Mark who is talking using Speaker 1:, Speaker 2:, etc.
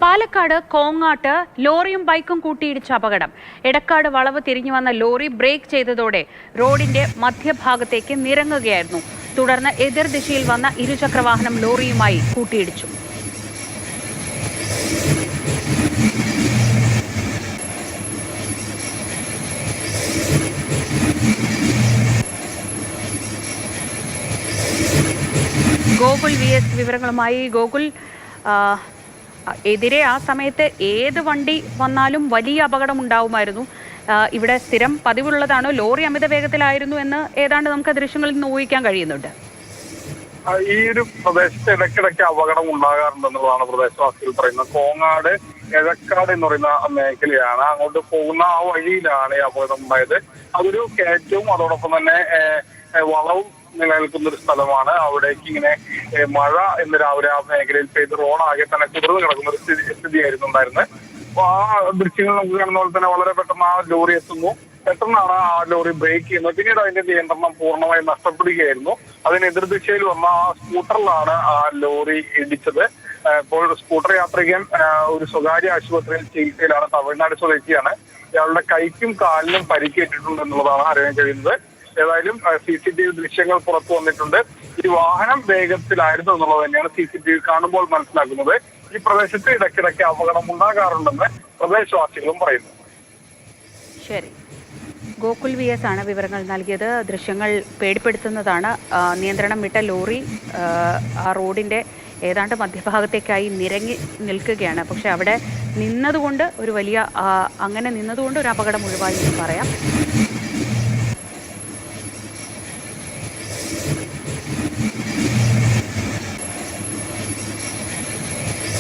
Speaker 1: പാലക്കാട് കോങ്ങാട്ട് ലോറിയും ബൈക്കും കൂട്ടിയിടിച്ച അപകടം. എടക്കാട് വളവ് തിരിഞ്ഞു വന്ന ലോറി ബ്രേക്ക് ചെയ്തതോടെ റോഡിന്റെ മധ്യഭാഗത്തേക്ക് നിരങ്ങുകയായിരുന്നു. തുടർന്ന് എതിർദിശയിൽ വന്ന ഇരുചക്രവാഹനം ലോറിയുമായി കൂട്ടിയിടിച്ചു. ഗോകുൽ VS വിവരങ്ങളുമായി. ഗോകുൽ, എതിരെ ആ സമയത്ത് ഏത് വണ്ടി വന്നാലും വലിയ അപകടം ഉണ്ടാവുമായിരുന്നു. ഇവിടെ സ്ഥിരം പതിവുള്ളതാണോ? ലോറി അമിത വേഗത്തിലായിരുന്നു എന്ന് ഏതാണ്ട് നമുക്ക് ദൃശ്യങ്ങളിൽ നിന്ന് ഊഹിക്കാൻ കഴിയുന്നുണ്ട്.
Speaker 2: ഈ ഒരു പ്രദേശത്ത് ഇടയ്ക്കിടയ്ക്ക് അപകടം ഉണ്ടാകാറുണ്ടെന്നുള്ളതാണ് പ്രദേശവാസികൾ പറയുന്നത്. കോങ്ങാട് എഴക്കാട് എന്ന് പറയുന്ന മേഖലയാണ്. അങ്ങോട്ട് പോകുന്ന ആ വഴിയിലാണ് ഈ അപകടം ഉണ്ടായത്. അതൊരു കയറ്റവും അതോടൊപ്പം തന്നെ വളവും നിലനിൽക്കുന്ന ഒരു സ്ഥലമാണ്. അവിടേക്ക് ഇങ്ങനെ മഴ ഇന്ന് രാവിലെ ആ മേഖലയിൽ പെയ്ത് റോഡാകെ തന്നെ കുതിർന്ന് കിടക്കുന്ന ഒരു സ്ഥിതിയായിരുന്നു ഉണ്ടായിരുന്നത്. അപ്പൊ ആ ദൃശ്യങ്ങൾ നമുക്ക് കാണുന്ന പോലെ തന്നെ വളരെ പെട്ടെന്ന് ആ ലോറി എത്തുന്നു. പെട്ടെന്നാണ് ആ ലോറി ബ്രേക്ക് ചെയ്യുന്നത്. പിന്നീട് അതിന്റെ നിയന്ത്രണം പൂർണ്ണമായും നഷ്ടപ്പെടുകയായിരുന്നു. അതിന് എതിർദിശയിൽ വന്ന ആ സ്കൂട്ടറിലാണ് ആ ലോറി ഇടിച്ചത്. ഇപ്പോൾ സ്കൂട്ടർ യാത്രികൻ ഒരു സ്വകാര്യ ആശുപത്രിയിൽ ചികിത്സയിലാണ്. തമിഴ്നാട് സ്വദേശിയാണ്. ഇയാളുടെ കൈക്കും കാലിനും പരിക്കേറ്റിട്ടുണ്ട് എന്നുള്ളതാണ് അറിയാൻ കഴിയുന്നത്. ഏതായാലും CCTV ദൃശ്യങ്ങൾ പുറത്തു വന്നിട്ടുണ്ട്. ഈ വാഹനം വേഗത്തിലായിരുന്നു എന്നുള്ളത് തന്നെയാണ് CCTV കാണുമ്പോൾ മനസ്സിലാക്കുന്നത്. ഈ പ്രദേശത്ത് ഇടയ്ക്കിടയ്ക്ക് അപകടം ഉണ്ടാകാറുണ്ടെന്ന് പ്രദേശവാസികളും പറയുന്നു.
Speaker 1: ശരി, ഗോകുൽ VS ആണ് വിവരങ്ങൾ നൽകിയത്. ദൃശ്യങ്ങൾ പേടിപ്പെടുത്തുന്നതാണ്. നിയന്ത്രണം വിട്ട ലോറി ആ റോഡിന്റെ ഏതാണ്ട് മധ്യഭാഗത്തേക്കായി നിരങ്ങി നിൽക്കുകയാണ്. പക്ഷെ അവിടെ നിന്നതുകൊണ്ട് ഒരു അപകടം ഒഴിവായി എന്ന് പറയാം.